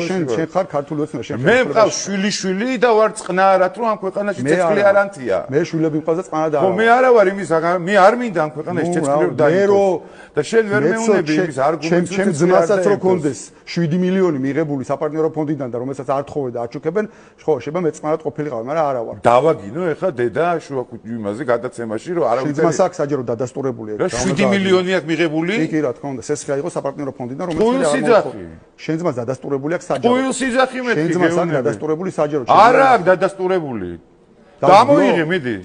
შენ ხარ ქართული ოცნება შენ მე მყავს შვილი და ვარ წყნარად რომ ამ ქვეყანაში ცეცხლი არ ანთია მე შვილები მყავს და წყნარად არა ხო მე არა ვარ იმის მე არ მინდა ამ ქვეყანაში ცეცხლი დაიწყოს და შენ ვერ მეუნები იმის არგუმენტს ჩემ ძმასაც რო კონდეს 7 მილიონი მიღებული საპარტნიორო ფონდიდან და რომელსაც არ თხოვენ და არჩუქებენ ხო შეიძლება მე წყნარად ყოფილიყავი მაგრამ არა ვარ დავაგინო ეხა დედა შუა იმაზე გადაცემაში რომ არავინ ძმას აქვს საჯარო დადასტურებული და 7 მილიონი აქვს მიღებული კი რა თქმა უნდა სესხი აიღო საპარტნიორო ფონდიდან რომელიც არ მოხდა შენ ძმას დადასტურებული აქვს საჯარო ყოველ სიძახი მეთქი შენ ძმას აქვს დადასტურებული საჯარო არა აქვს დადასტურებული დამოიღე მიდი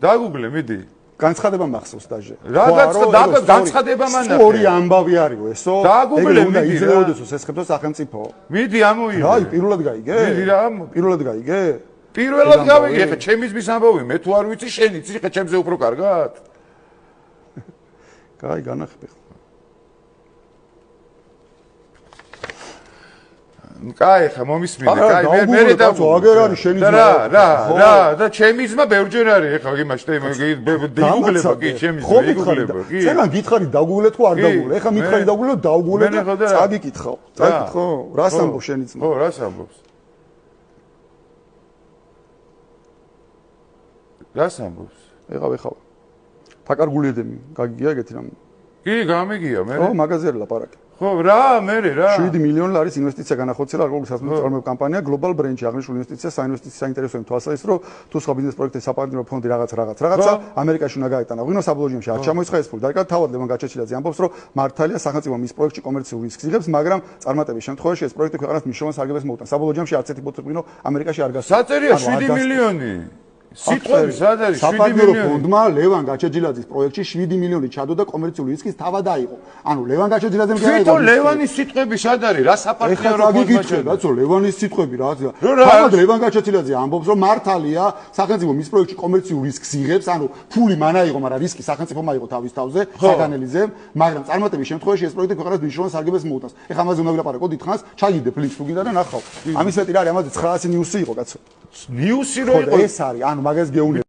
დაგუგლე მიდი განცხადება მახსოვს დაჟე რა განცხადება მანახე ორი ამბავი არისო ესო დაგუგლე მიდი იძლეოდესო სესხებდო სახელმწიფო მიდი ამოიღე აი პირველად გაიგე მიდი რა პირველად გაიგე პირველად გავიგე ხე ჩემი ძმის ამბავი მე თუ არ ვიცი შენ იცი ხე ჩემზე უფრო კარგად კაი განახბე კაი ხა მომისმინე კაი მე და აგერ არის შენი ძმა რა და ჩემი ძმა ბევრჯერ არის ხა იმაში დაგუგლება კი ჩემი ძმა იგუგლება კი შენგან გითხარი დაგუგლე თუ არ დაგუგლე ეხა მითხარი დაგუგლე დაუგულე და წაგიკითხავ რას ამბობს შენი ძმა ხო რას ამბობს რას ამბობს ეხავ ფაკარგულიედემი გაგიგია ეგეთი რამ კი გამიგია მე ხო მაგაზე არის ლაპარაკი ხო რა მე რა 7 მილიონი ლარის ინვესტიცია განახორციელა ალკოჰოლის სასამართლო კომპანია Global Branch აღნიშნული ინვესტიცია საინვესტიციო საინტერესო თვალსაზრისით რომ თუ სხვა ბიზნეს პროექტის საპარტნიორო ფონდი რაღაცა ამერიკაში უნდა გაეტანა ღვინო საბოლოო ჯამში არ ჩამოიცხა ეს ფული და თავად ლევან გაჩეჩილაძე ამბობს რომ მართალია სახელმწიფო მის პროექტში კომერციულ რისკს იღებს მაგრამ წარმატების შემთხვევაში ეს პროექტი ქვეყანას მნიშვნელოვან სარგებლობას მოუტანს საბოლოო ჯამში არც ერთი ბოთლი ღვინო ამერიკაში არ გასულა საწერია 7 მილიონი სიტყვები სად არის 7 საპარტნიორო ფონდმა ლევან გაჩეჩილაძის პროექტში 7 მილიონი ჩადო და კომერციული რისკის თავად აიღო. ანუ ლევან გაჩეჩილაძემ კი აიღო. თვითონ ლევანის სიტყვები სად არის? რა საპარტნიორო ფონდმა ჩადო? კაცო ლევანის სიტყვები რა. თავად ლევან გაჩეჩილაძე ამბობს რომ მართალია სახელმწიფო მის პროექტში კომერციულ რისკს იღებს, ანუ ფული მან აიღო, მაგრამ რისკი სახელმწიფომ აიღო თავის თავზე, საგანელიძემ, მაგრამ წარმატების შემთხვევაში ეს პროექტი ქვეყანას მნიშვნელოვან სარგებლობას მოუტანს. ეხლა ამაზე უნდა ვილაპარაკო დიდხანს, ჩაგიდებ ლინკს თუ გინდა და ნახავ. ამის მეტი რა არის? ამაზე 900 ნიუსი იყო კაცო. ნიუსი რო იყო ეს არის, ანუ მაგას გეუნები